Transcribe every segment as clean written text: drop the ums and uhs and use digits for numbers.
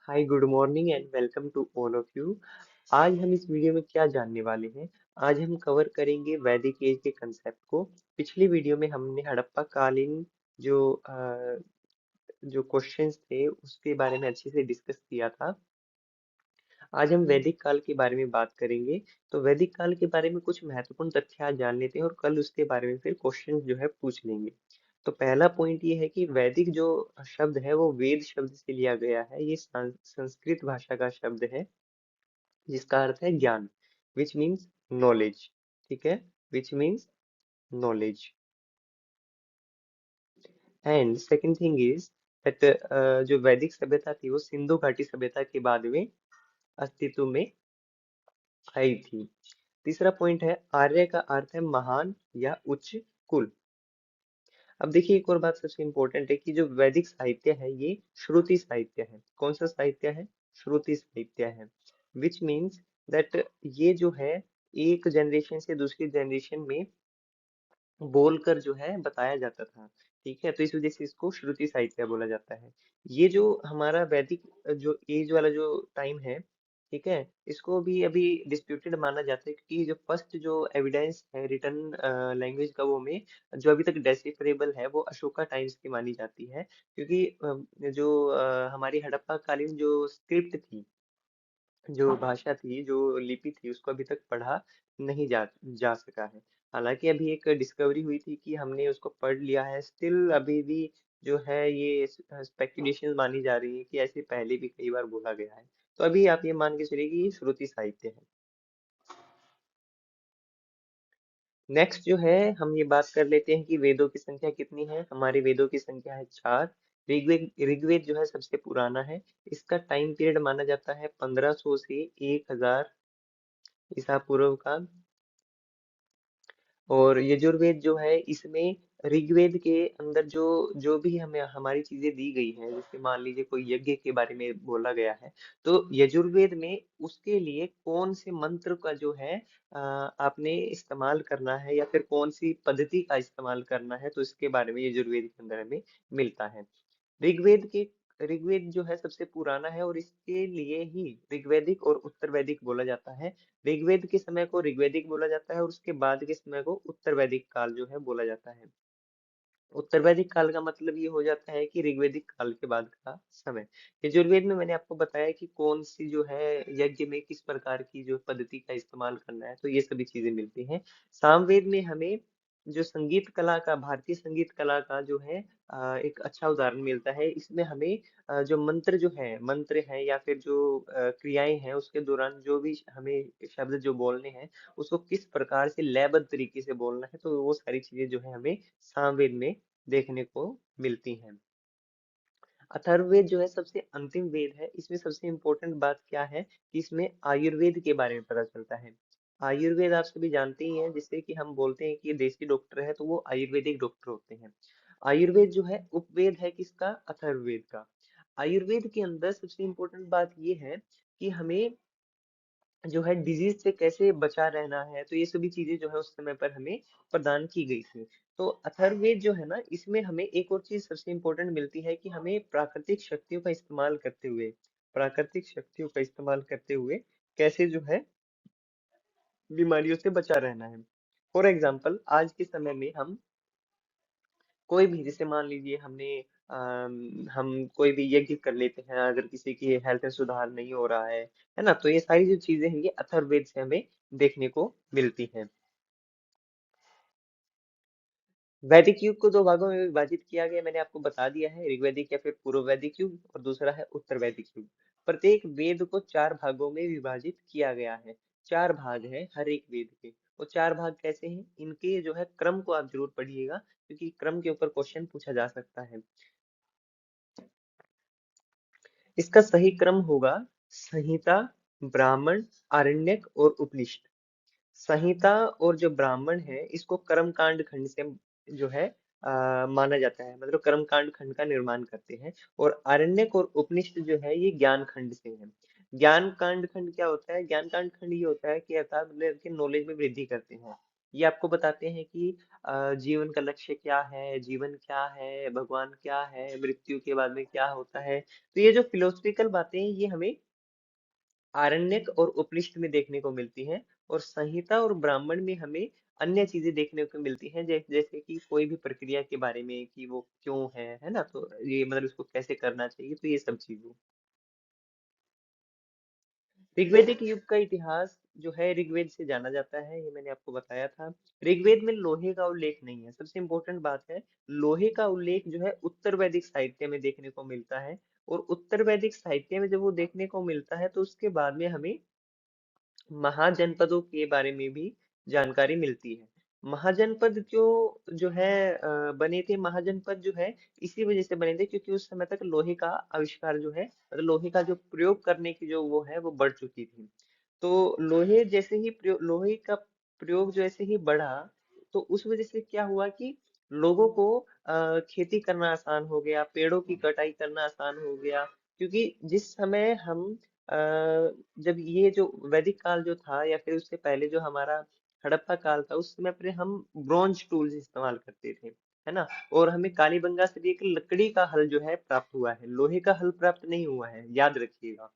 Hi good morning and welcome to all of you. आज हम इस वीडियो में क्या जानने वाले हैं। आज हम कवर करेंगे वैदिक एज के कंसेप्ट को। पिछली वीडियो में हमने हड़प्पा कालीन जो जो क्वेश्चंस थे उसके बारे में अच्छे से डिस्कस किया था। आज हम वैदिक काल के बारे में बात करेंगे। तो वैदिक काल के बारे में कुछ महत्वपूर्ण तथ्य आज जान लेते हैं और कल उसके बारे में फिर क्वेश्चन जो है पूछ लेंगे। तो पहला पॉइंट ये है कि वैदिक जो शब्द है वो वेद शब्द से लिया गया है। ये संस्कृत भाषा का शब्द है जिसका अर्थ है ज्ञान, विच मीन्स नॉलेज। ठीक है, which means knowledge. And second thing is that जो वैदिक सभ्यता थी वो सिंधु घाटी सभ्यता के बाद में अस्तित्व में आई थी। तीसरा पॉइंट है आर्य का अर्थ है महान या उच्च कुल। अब देखिए एक और बात सबसे इंपॉर्टेंट है कि जो वैदिक साहित्य है ये श्रुति साहित्य है। कौन सा साहित्य है? श्रुति साहित्य है। विच मीन्स दैट ये जो है एक जनरेशन से दूसरी जनरेशन में बोलकर जो है बताया जाता था। ठीक है, तो इस वजह से इसको श्रुति साहित्य बोला जाता है। ये जो हमारा वैदिक जो एज वाला जो टाइम है, ठीक है, इसको भी अभी डिस्प्यूटेड माना जाता है क्योंकि जो फर्स्ट जो एविडेंस है रिटर्न लैंग्वेज का वो में जो अभी तक डेसिफरेबल है वो अशोका टाइम्स की मानी जाती है। क्योंकि जो हमारी हड़प्पा कालीन जो स्क्रिप्ट थी, जो भाषा थी, जो लिपि थी, उसको अभी तक पढ़ा नहीं जा सका है। हालांकि अभी एक डिस्कवरी हुई थी कि हमने उसको पढ़ लिया है। स्टिल अभी भी जो है ये स्पेकुलेशन मानी जा रही है कि ऐसे पहले भी कई बार बोला गया है। तो अभी आप ये मान के चलिए कि ये श्रुति साहित्य है। नेक्स्ट जो है हम ये बात कर लेते हैं कि वेदों की संख्या कितनी है। हमारे वेदों की संख्या है 4। ऋग्वेद जो है सबसे पुराना है। इसका टाइम पीरियड माना जाता है 1500 से 1000 ईसा पूर्व का। और यजुर्वेद जो है इसमें ऋग्वेद के अंदर जो जो भी हमें हमारी चीजें दी गई हैं, जैसे मान लीजिए कोई यज्ञ के बारे में बोला गया है, तो यजुर्वेद में उसके लिए कौन से मंत्र का जो है आपने इस्तेमाल करना है या फिर कौन सी पद्धति का इस्तेमाल करना है, तो इसके बारे में यजुर्वेद के अंदर हमें मिलता है। ऋग्वेद के ऋग्वेद जो है सबसे पुराना है और इसके लिए ही ऋग्वैदिक और उत्तर वैदिक बोला जाता है। ऋग्वेद के समय को ऋग्वैदिक बोला जाता है और उसके बाद के समय को उत्तर वैदिक काल जो है बोला जाता है। उत्तर वैदिक काल का मतलब ये हो जाता है कि ऋग्वैदिक काल के बाद का समय। यजुर्वेद में मैंने आपको बताया कि कौन सी जो है यज्ञ में किस प्रकार की जो पद्धति का इस्तेमाल करना है, तो ये सभी चीजें मिलती हैं। सामवेद में हमें जो संगीत कला का, भारतीय संगीत कला का जो है एक अच्छा उदाहरण मिलता है। इसमें हमें जो मंत्र जो है, मंत्र है या फिर जो क्रियाएं हैं उसके दौरान जो भी हमें शब्द जो बोलने हैं उसको किस प्रकार से लयबद्ध तरीके से बोलना है, तो वो सारी चीजें जो है हमें सामवेद में देखने को मिलती हैं। अथर्ववेद जो है सबसे अंतिम वेद है। इसमें सबसे इम्पोर्टेंट बात क्या है कि इसमें आयुर्वेद के बारे में पता चलता है। आयुर्वेद आप सभी जानते ही हैं, जिससे कि हम बोलते हैं कि ये देसी डॉक्टर है तो वो आयुर्वेदिक डॉक्टर होते हैं। आयुर्वेद जो है उपवेद है किसका? अथर्ववेद का। आयुर्वेद के अंदर सबसे इम्पोर्टेंट बात ये है कि हमें जो है डिजीज से कैसे बचा रहना है, तो ये सभी चीजें जो है उस समय पर हमें प्रदान की गई थी। तो अथर्ववेद जो है ना, इसमें हमें एक और चीज सबसे इम्पोर्टेंट मिलती है कि हमें प्राकृतिक शक्तियों का इस्तेमाल करते हुए, प्राकृतिक शक्तियों का इस्तेमाल करते हुए कैसे जो है बीमारियों से बचा रहना है। फॉर एग्जाम्पल आज के समय में हम कोई भी, जैसे मान लीजिए हमने हम कोई भी यज्ञ कर लेते हैं, अगर किसी की हेल्थ में सुधार नहीं हो रहा है ना, तो ये सारी जो चीजें हैं ये अथर्ववेद से हमें देखने को मिलती हैं। वैदिक युग को दो भागों में विभाजित किया गया, मैंने आपको बता दिया है, ऋग्वैदिक या फिर पूर्व वैदिक युग और दूसरा है उत्तर वैदिक युग। प्रत्येक वेद को चार भागों में विभाजित किया गया है। चार भाग है हर एक वेद के। वो चार भाग कैसे हैं, इनके जो है क्रम को आप जरूर पढ़िएगा क्योंकि क्रम के ऊपर क्वेश्चन पूछा जा सकता है। इसका सही क्रम होगा संहिता, ब्राह्मण, आरण्यक और उपनिषद। संहिता और जो ब्राह्मण है इसको कर्म कांड खंड से जो है माना जाता है, मतलब कर्म कांड खंड का निर्माण करते हैं। और आरण्यक और उपनिषद जो है ये ज्ञान खंड से है। ज्ञान कांड खंड क्या होता है? ज्ञान कांड खंड ये होता है कि अर्थात मतलब कि नॉलेज में वृद्धि करते हैं। ये आपको बताते हैं कि जीवन का लक्ष्य क्या है, जीवन क्या है, भगवान क्या है, मृत्यु के बाद में क्या होता है। तो ये जो फिलोसफिकल बातें हैं ये हमें आरण्यक और उपनिषद में देखने को मिलती हैं, और संहिता और ब्राह्मण में हमें अन्य चीजें देखने को मिलती हैं, जैसे कि कोई भी प्रक्रिया के बारे में कि वो क्यों है ना, तो ये मतलब इसको कैसे करना चाहिए, तो ये सब चीजें। ऋग्वैदिक युग का इतिहास जो है ऋग्वेद से जाना जाता है, ये मैंने आपको बताया था। ऋग्वेद में लोहे का उल्लेख नहीं है, सबसे इम्पोर्टेंट बात है। लोहे का उल्लेख जो है उत्तर वैदिक साहित्य में देखने को मिलता है, और उत्तर वैदिक साहित्य में जब वो देखने को मिलता है तो उसके बाद में हमें महाजनपदों के बारे में भी जानकारी मिलती है। महाजनपद क्यों जो है बने थे, महाजनपद जो है इसी वजह से बने थे क्योंकि उस समय तक लोहे का आविष्कार जो है, मतलब लोहे का जो प्रयोग करने की जो वो है वो बढ़ चुकी थी। तो लोहे जैसे ही प्रयोग, लोहे का प्रयोग जैसे ही बढ़ा, तो उस वजह से क्या हुआ कि लोगों को खेती करना आसान हो गया, पेड़ों की कटाई करना आसान हो गया। क्योंकि जिस समय हम अ, जब ये जो वैदिक काल जो था या फिर उससे पहले जो हमारा हड़प्पा काल था, उस समय पर हम ब्रॉन्ज टूल्स इस्तेमाल करते थे, है ना। और हमें कालीबंगा से भी एक लकड़ी का हल जो है प्राप्त हुआ है, लोहे का हल प्राप्त नहीं हुआ है, याद रखिएगा।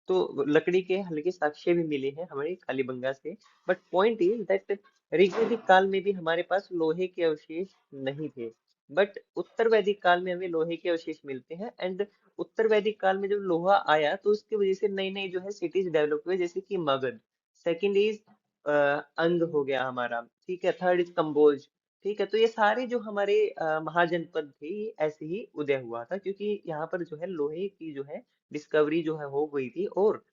तो लकड़ी के हल्के साक्ष्य भी मिले हैं हमें कालीबंगा से। बट पॉइंट इज दैट ऋग्वैदिक काल में भी हमारे पास लोहे के अवशेष नहीं थे। बट उत्तर वैदिक काल में हमें लोहे के अवशेष मिलते हैं, एंड उत्तर वैदिक काल में जब लोहा आया तो उसकी वजह से नई नई जो है सिटीज डेवलप हुए, जैसे कि मगध। सेकंड इज अंग हो गया हमारा, ठीक है। थर्ड इज कंबोज, ठीक है। तो ये सारे जो हमारे महाजनपद थे ये ऐसे ही उदय हुआ था, क्योंकि यहाँ पर जो है लोहे की जो है डिस्कवरी जो है हो गई थी, और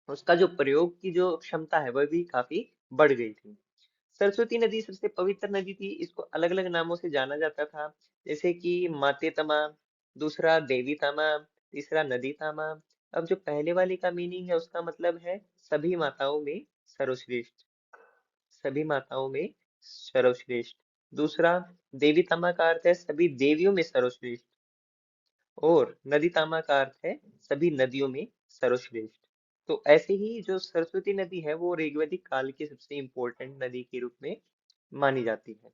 उसका जो प्रयोग की जो क्षमता है वह भी काफी बढ़ गई थी। सरस्वती नदी सबसे पवित्र नदी थी, इसको अलग अलग नामों से जाना जाता था, जैसे कि माते तमा, दूसरा देवी तमा, तीसरा नदी तमा। अब जो पहले वाले का मीनिंग है उसका मतलब है सभी माताओं में सर्वश्रेष्ठ, सभी माताओं में सर्वश्रेष्ठ। दूसरा देवी तमा का अर्थ है सभी देवियों में सर्वश्रेष्ठ, और नदी तामा का अर्थ है सभी नदियों में सर्वश्रेष्ठ। तो ऐसे ही जो सरस्वती नदी है वो ऋग्वैदिक काल की सबसे इम्पोर्टेंट नदी के रूप में मानी जाती है।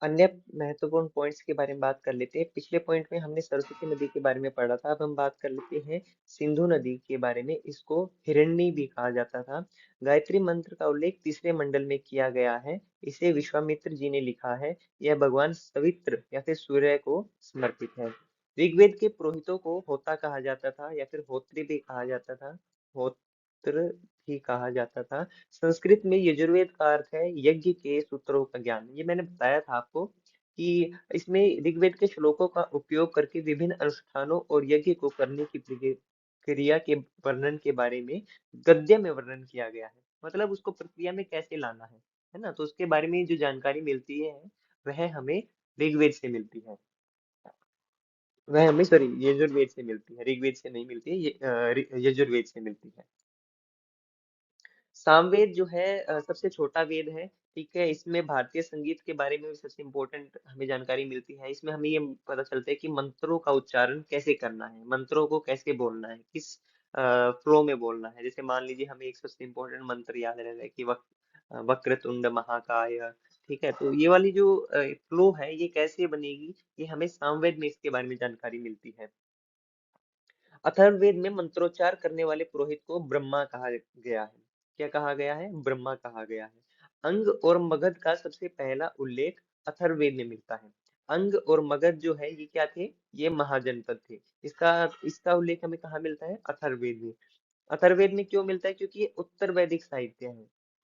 अन्य महत्वपूर्ण पॉइंट्स के बारे में बात कर लेते हैं। पिछले पॉइंट में हमने सरस्वती नदी के बारे में पढ़ा था, अब हम बात कर लेते हैं सिंधु नदी के बारे में। इसको हिरण्य भी कहा जाता था। गायत्री मंत्र का उल्लेख तीसरे मंडल में किया गया है, इसे विश्वामित्र जी ने लिखा है। यह भगवान सवित्र या फिर सूर्य को समर्पित है। ऋग्वेद के पुरोहितों को होता कहा जाता था या फिर होत्री भी कहा जाता था, होत्र भी कहा जाता था। संस्कृत में यजुर्वेद का अर्थ है यज्ञ के सूत्रों का ज्ञान। ये मैंने बताया था आपको कि इसमें ऋग्वेद के श्लोकों का उपयोग करके विभिन्न अनुष्ठानों और यज्ञ को करने की क्रिया के वर्णन के बारे में गद्य में वर्णन किया गया है, मतलब उसको प्रक्रिया में कैसे लाना है ना। तो उसके बारे में जो जानकारी मिलती है वह हमें ऋग्वेद से मिलती है, वह हमें सॉरी यजुर्वेद से मिलती है, ऋग्वेद से नहीं मिलती है, ये यजुर्वेद से मिलती है। सामवेद जो है सबसे छोटा वेद है, ठीक है। इसमें भारतीय संगीत के बारे में भी सबसे इम्पोर्टेंट हमें जानकारी मिलती है। इसमें हमें ये पता चलता है कि मंत्रों का उच्चारण कैसे करना है, मंत्रों को कैसे बोलना है, किस फ्लो में बोलना है। जैसे मान लीजिए हमें एक सबसे इम्पोर्टेंट मंत्र याद रह जाए कि वक्रतुंड महाकाय, ठीक है। तो ये वाली जो फ्लो है ये कैसे बनेगी, ये हमें सामवेद में इसके बारे में जानकारी मिलती है। अथर्ववेद में मंत्रोच्चार करने वाले पुरोहित को ब्रह्मा कहा गया है। क्या कहा गया है, ब्रह्मा कहा गया है। अंग और मगध का सबसे पहला उल्लेख अथर्ववेद में मिलता है। अंग और मगध जो है ये क्या थे, ये महाजनपद थे। इसका इसका उल्लेख हमें कहाँ मिलता है, अथर्ववेद में। अथर्ववेद में क्यों मिलता है, क्योंकि ये उत्तर वैदिक साहित्य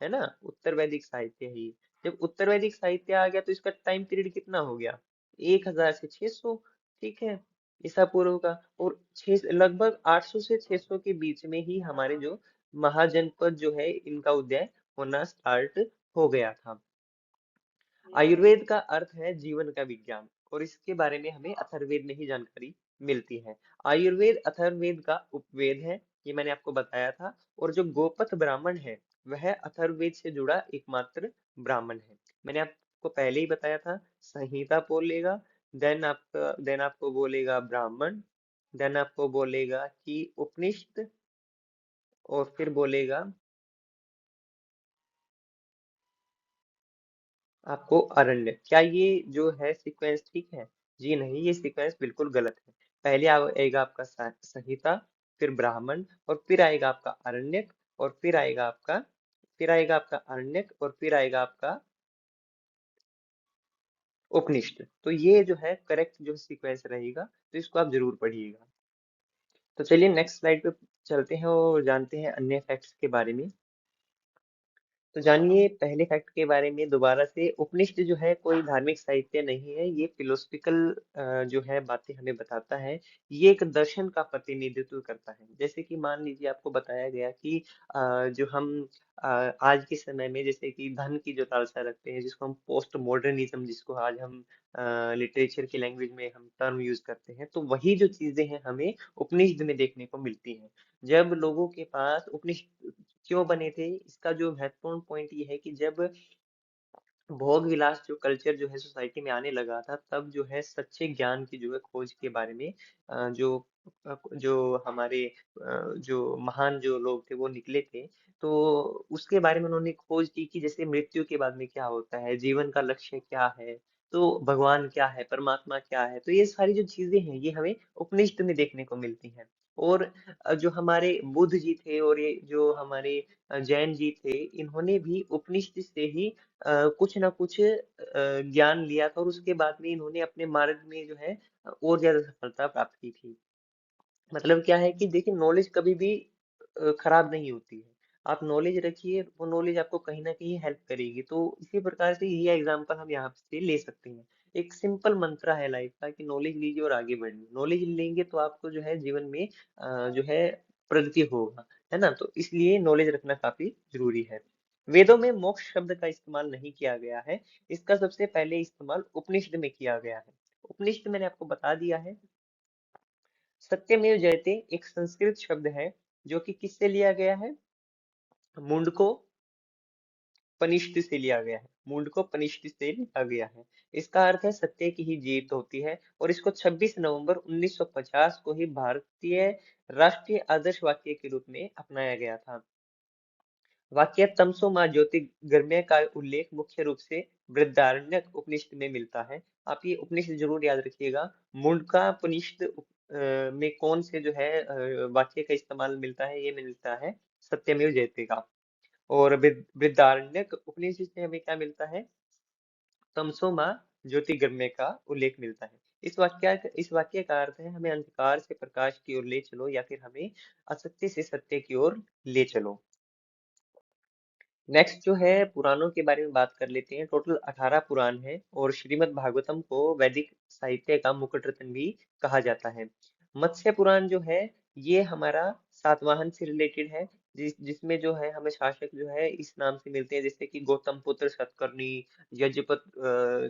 है ना, उत्तर वैदिक साहित्य है ये। जब उत्तर वैदिक साहित्य आ गया तो इसका टाइम पीरियड कितना हो गया, 1000 से 600, ठीक है, ईसा पूर्व का। और लगभग 800 से 600 के बीच में ही हमारे जो महाजनपद जो है इनका उदय होना स्टार्ट हो गया था। आयुर्वेद का अर्थ है जीवन का विज्ञान, और इसके बारे में हमें अथर्ववेद में ही जानकारी मिलती है। आयुर्वेद अथर्ववेद का उपवेद है, ये मैंने आपको बताया था। और जो गोपथ ब्राह्मण है वह अथर्ववेद से जुड़ा एकमात्र ब्राह्मण है। मैंने आपको पहले ही बताया था, संहिता बोलेगा, देन आपको बोलेगा ब्राह्मण, देन आपको बोलेगा कि उपनिषद, और फिर बोलेगा आपको अरण्य, क्या ये जो है सीक्वेंस ठीक है? जी नहीं, ये सीक्वेंस बिल्कुल गलत है। पहले आएगा आपका संहिता, फिर ब्राह्मण, और फिर आएगा आपका अरण्यक, और फिर आएगा आपका अरण्यक, और फिर आएगा आपका उपनिषद। तो ये जो है करेक्ट जो सीक्वेंस रहेगा, तो इसको आप जरूर पढ़िएगा। तो चलिए नेक्स्ट स्लाइड पे चलते हैं और जानते हैं अन्य फैक्ट्स के बारे में। तो जानिए पहले फैक्ट के बारे में दोबारा से, उपनिषद जो है कोई धार्मिक साहित्य नहीं है, ये फिलोसफिकल जो है बातें हमें बताता है। ये एक दर्शन का प्रतिनिधित्व करता है। जैसे कि मान लीजिए आपको बताया गया कि जो हम आज के समय में जैसे कि धन की जो लालसा रखते हैं, जिसको हम पोस्ट मॉडर्निज्म, जिसको आज हम लिटरेचर की लैंग्वेज में हम टर्म यूज करते हैं, तो वही जो चीजें हैं हमें उपनिषद में देखने को मिलती हैं। जब लोगों के पास उपनिषद क्यों बने थे, इसका जो महत्वपूर्ण पॉइंट ये है कि जब भोग विलास जो कल्चर जो है सोसाइटी में आने लगा था, तब जो है सच्चे ज्ञान की जो है खोज के बारे में जो हमारे जो महान जो लोग थे वो निकले थे। तो उसके बारे में उन्होंने खोज की कि जैसे मृत्यु के बाद में क्या होता है, जीवन का लक्ष्य क्या है, तो भगवान क्या है, परमात्मा क्या है। तो ये सारी जो चीजें हैं ये हमें उपनिषद में देखने को मिलती हैं। और जो हमारे बुद्ध जी थे और ये जो हमारे जैन जी थे, इन्होंने भी उपनिषद से ही कुछ ना कुछ ज्ञान लिया था, और उसके बाद में इन्होंने अपने मार्ग में जो है और ज्यादा सफलता प्राप्त की थी। मतलब क्या है कि देखिए नॉलेज कभी भी खराब नहीं होती है। आप नॉलेज रखिए, वो नॉलेज आपको कहीं ना कहीं हेल्प करेगी। तो इसी प्रकार से ये एग्जांपल हम यहाँ से ले सकते हैं। एक सिंपल मंत्रा है लाइफ का कि नॉलेज लीजिए और आगे बढ़िए। नॉलेज लेंगे तो आपको जो है जीवन में जो है प्रगति होगा, है ना। तो इसलिए नॉलेज रखना काफी जरूरी है। वेदों में मोक्ष शब्द का इस्तेमाल नहीं किया गया है। इसका सबसे पहले इस्तेमाल उपनिषद में किया गया है। उपनिषद मैंने आपको बता दिया है। सत्यमेव जयते एक संस्कृत शब्द है, जो कि किससे लिया गया है? मुंडको पनिष्ठ से लिया गया है। मुंडको पनिष्ठ से लिया गया है। इसका अर्थ है सत्य की ही जीत होती है, और इसको 26 नवंबर 1950 को ही भारतीय राष्ट्रीय आदर्श वाक्य के रूप में अपनाया गया था। वाक्य तमसो माँ ज्योतिर्गमय का उल्लेख मुख्य रूप से बृहदारण्यक उपनिषद में मिलता है। आप ये उपनिषद जरूर याद रखिएगा। मुंडकापनिषद में कौन से जो है वाक्य का इस्तेमाल मिलता है? ये मिलता है सत्यमेव जयते का। और बृहदारण्यक उपनिषद से हमें क्या मिलता है? तमसो माँ ज्योतिर्गमय का उल्लेख मिलता है। इस वाक्य का अर्थ है हमें अंधकार से प्रकाश की ओर ले चलो, या फिर हमें असत्य से सत्य की ओर ले चलो। नेक्स्ट जो है पुराणों के बारे में बात कर लेते हैं। टोटल 18 पुराण है, और श्रीमद् भागवतम को वैदिक साहित्य का मुकुट रत्न भी कहा जाता है। मत्स्य पुराण जो है ये हमारा सातवाहन से रिलेटेड है, जिसमें जो है हमें शासक जो है इस नाम से मिलते हैं, जैसे कि गौतम पुत्र सतकर्णी, यजपत।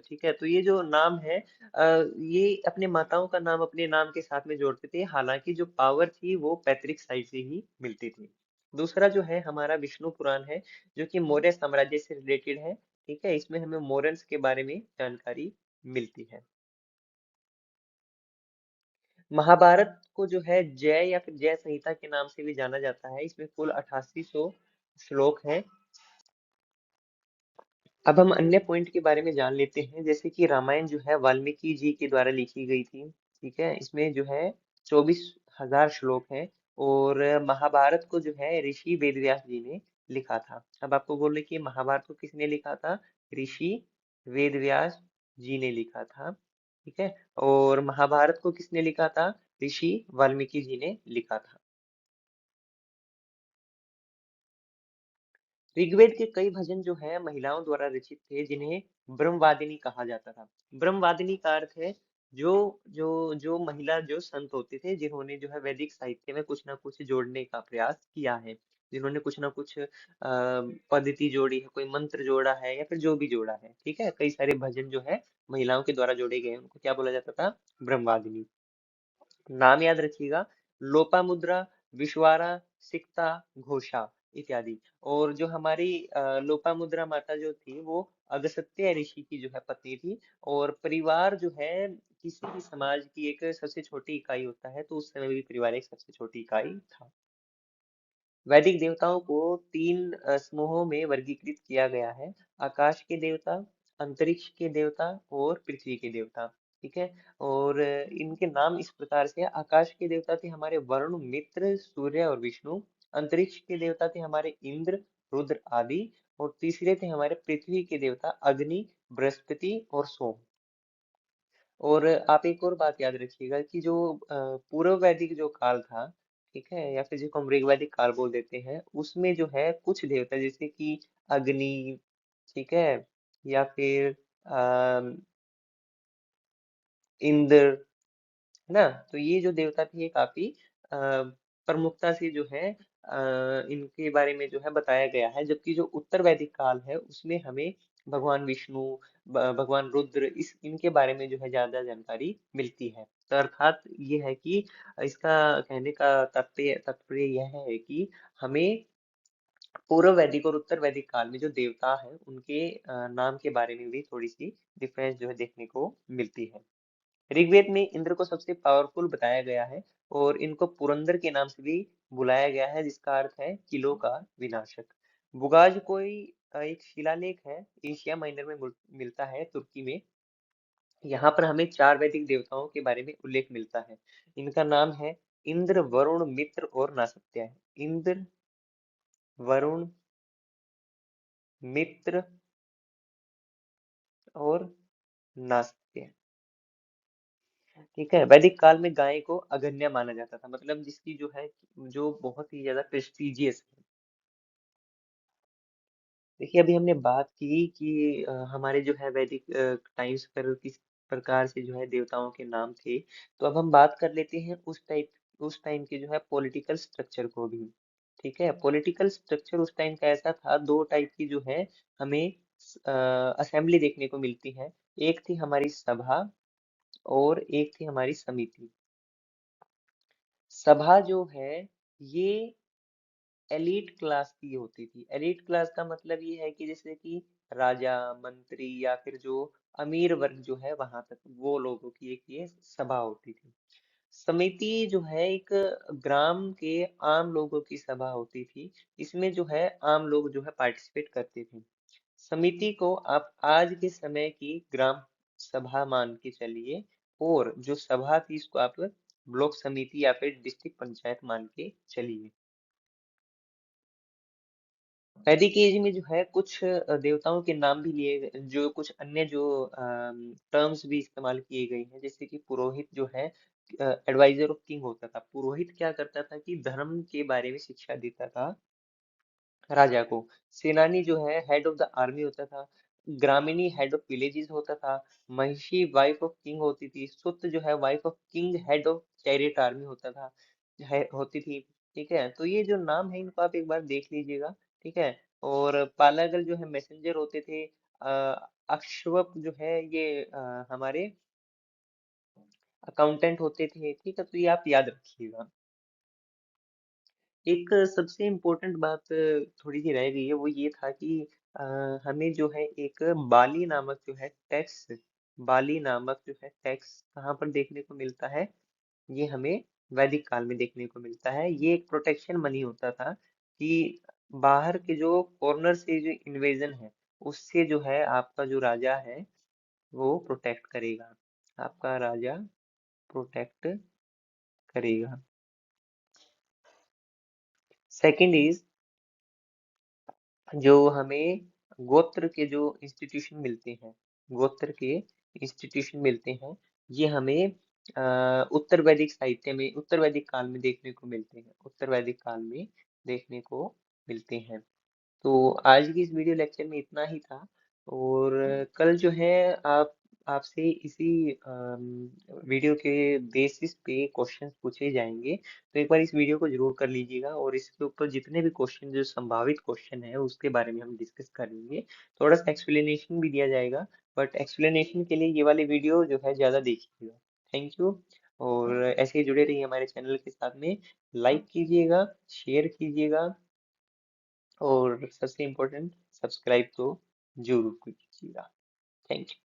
ठीक है, तो ये जो नाम है ये अपने माताओं का नाम अपने नाम के साथ में जोड़ते थे। हालांकि जो पावर थी वो पैतृक साइड से ही मिलती थी। दूसरा जो है हमारा विष्णु पुराण है, जो कि मौर्य साम्राज्य से रिलेटेड है। ठीक है, इसमें हमें मौर्यंस के बारे में जानकारी मिलती है। महाभारत को जो है जय या फिर जय संहिता के नाम से भी जाना जाता है। इसमें कुल 8800 श्लोक हैं। अब हम अन्य पॉइंट के बारे में जान लेते हैं। जैसे कि रामायण जो है वाल्मीकि जी के द्वारा लिखी गई थी। ठीक है, इसमें जो है 24,000 श्लोक हैं। और महाभारत को जो है ऋषि वेदव्यास जी ने लिखा था। अब आपको बोले कि महाभारत को किसने लिखा था? ऋषि वेदव्यास जी ने लिखा था। ठीक है, और महाभारत को किसने लिखा था? ऋषि वाल्मीकि जी ने लिखा था। ऋग्वेद के कई भजन जो है महिलाओं द्वारा रचित थे, जिन्हें ब्रह्मवादिनी कहा जाता था। ब्रह्मवादिनी का अर्थ है जो जो जो महिला जो संत होते थे, जिन्होंने जो है वैदिक साहित्य में कुछ ना कुछ जोड़ने का प्रयास किया है, जिन्होंने कुछ ना कुछ पद्धति जोड़ी है, कोई मंत्र जोड़ा है, या फिर जो भी जोड़ा है। ठीक है, कई सारे भजन जो है महिलाओं के द्वारा जोड़े गए हैं, उनको क्या बोला जाता था? ब्रह्मवादिनी। नाम याद रखिएगा। लोपामुद्रा, विश्वारा, सिक्ता, घोषा इत्यादि। और जो हमारी लोपामुद्रा माता जो थी वो अगस्त्य ऋषि की जो है पत्नी थी। और परिवार जो है किसी भी समाज की एक सबसे छोटी इकाई होता है, तो उस समय भी परिवार एक सबसे छोटी इकाई था। वैदिक देवताओं को तीन समूहों में वर्गीकृत किया गया है। आकाश के देवता, अंतरिक्ष के देवता और पृथ्वी के देवता। ठीक है। और इनके नाम इस प्रकार से है। आकाश के देवता थे हमारे वरुण, मित्र, सूर्य और विष्णु। अंतरिक्ष के देवता थे हमारे इंद्र, रुद्र आदि। और तीसरे थे हमारे पृथ्वी के देवता अग्नि, बृहस्पति और सोम। और आप एक और बात याद रखिएगा कि जो पूर्व वैदिक जो काल था, ठीक है, या फिर जिसको हम ऋग्वैदिक काल बोल देते हैं, उसमें जो है कुछ देवता जैसे कि अग्नि, ठीक है, या फिर अम, इंद्र, है ना, तो ये जो देवता थे ये काफी प्रमुखता से जो है इनके बारे में जो है बताया गया है। जबकि जो उत्तर वैदिक काल है उसमें हमें भगवान विष्णु, भगवान रुद्र, इस इनके बारे में जो है ज्यादा जानकारी मिलती है। तो अर्थात ये है कि इसका कहने का तात्पर्य तात्पर्य यह है कि हमें पूर्व वैदिक और उत्तर वैदिक काल में जो देवता है उनके नाम के बारे में भी थोड़ी सी डिफरेंस जो है देखने को मिलती है। ऋग्वेद में इंद्र को सबसे पावरफुल बताया गया है और इनको पुरंदर के नाम से भी बुलाया गया है, जिसका अर्थ है किलों का विनाशक। बुगाज कोई एक शिलालेख है, एशिया माइनर में मिलता है, तुर्की में। यहाँ पर हमें चार वैदिक देवताओं के बारे में उल्लेख मिलता है। इनका नाम है इंद्र, वरुण, मित्र और नासत्य। इंद्र, वरुण, मित्र और नासत्य। ठीक है। वैदिक काल में गाय को अगन्य माना जाता था, मतलब जिसकी जो है जो बहुत ही ज्यादा प्रेस्टिजियस है। देखिए अभी हमने बात की कि हमारे जो है वैदिक टाइम्स पर किस प्रकार से जो है देवताओं के नाम थे। तो अब हम बात कर लेते हैं उस टाइम के जो है पॉलिटिकल स्ट्रक्चर को भी। ठीक है। पॉलिटिकल स्ट्रक्चर उस टाइम का ऐसा था, दो टाइप की जो है हमें असेंबली देखने को मिलती है। एक थी हमारी सभा और एक थी हमारी समिति। सभा जो है ये एलीट क्लास की होती थी। एलीट क्लास का मतलब ये है कि जैसे कि राजा, मंत्री या फिर जो अमीर वर्ग जो है वहां तक वो लोगों की एक ये सभा होती थी। समिति जो है एक ग्राम के आम लोगों की सभा होती थी। इसमें जो है आम लोग जो है पार्टिसिपेट करते थे। समिति को आप आज के समय की ग्राम सभा मान के चलिए, और जो सभा थी इसको आप ब्लॉक समिति या फिर डिस्ट्रिक्ट पंचायत मान के चलिए। वैदिक एज में जो है कुछ देवताओं के नाम भी लिए गए, जो कुछ अन्य जो टर्म्स भी इस्तेमाल किए गए हैं, जैसे कि पुरोहित जो है एडवाइजर ऑफ किंग होता था। पुरोहित क्या करता था कि धर्म के बारे में शिक्षा देता था राजा को। सेनानी जो है हेड ऑफ द आर्मी होता था। ग्रामीणी हेड ऑफ विलेजेस होता था। महिषी वाइफ ऑफ किंग होती थी। सुत जो है wife of king head of chariot army होता था, होती थी। ठीक है। तो ये जो नाम है इनको आप एक बार देख लीजिएगा। ठीक है। और पालागल जो है मैसेंजर होते थे। अक्षवप जो है ये हमारे अकाउंटेंट होते थे। ठीक है। तो ये आप याद रखिएगा। एक सबसे इम्पोर्टेंट बात थोड़ी सी रह गई है, वो ये था कि अ, हमें जो है एक बाली नामक जो है टैक्स, बाली नामक जो है टैक्स कहाँ पर देखने को मिलता है, ये हमें वैदिक काल में देखने को मिलता है। ये एक प्रोटेक्शन मनी होता था कि बाहर के जो कॉर्नर से जो इन्वेजन है उससे जो है आपका जो राजा है वो प्रोटेक्ट करेगा। आपका राजा प्रोटेक्ट करेगा। सेकंड इज, जो हमें गोत्र के जो इंस्टीट्यूशन मिलते हैं, गोत्र के इंस्टीट्यूशन मिलते हैं, ये हमें उत्तर वैदिक साहित्य में, उत्तर वैदिक काल में देखने को मिलते हैं, उत्तर वैदिक काल में देखने को मिलते हैं। तो आज की इस वीडियो लेक्चर में इतना ही था। और कल जो है आप आपसे इसी वीडियो के बेसिस पे क्वेश्चंस पूछे जाएंगे। तो एक बार इस वीडियो को जरूर कर लीजिएगा, और इसके ऊपर जितने भी क्वेश्चन जो संभावित क्वेश्चन है उसके बारे में हम डिस्कस करेंगे। थोड़ा सा एक्सप्लेनेशन भी दिया जाएगा, बट एक्सप्लेनेशन के लिए ये वाली वीडियो जो है ज़्यादा देखिएगा। Thank you. और ऐसे ही जुड़े रहिए हमारे चैनल के साथ में। लाइक कीजिएगा, शेयर कीजिएगा, और सबसे इम्पोर्टेंट सब्सक्राइब तो जरूर कीजिएगा। Thank you.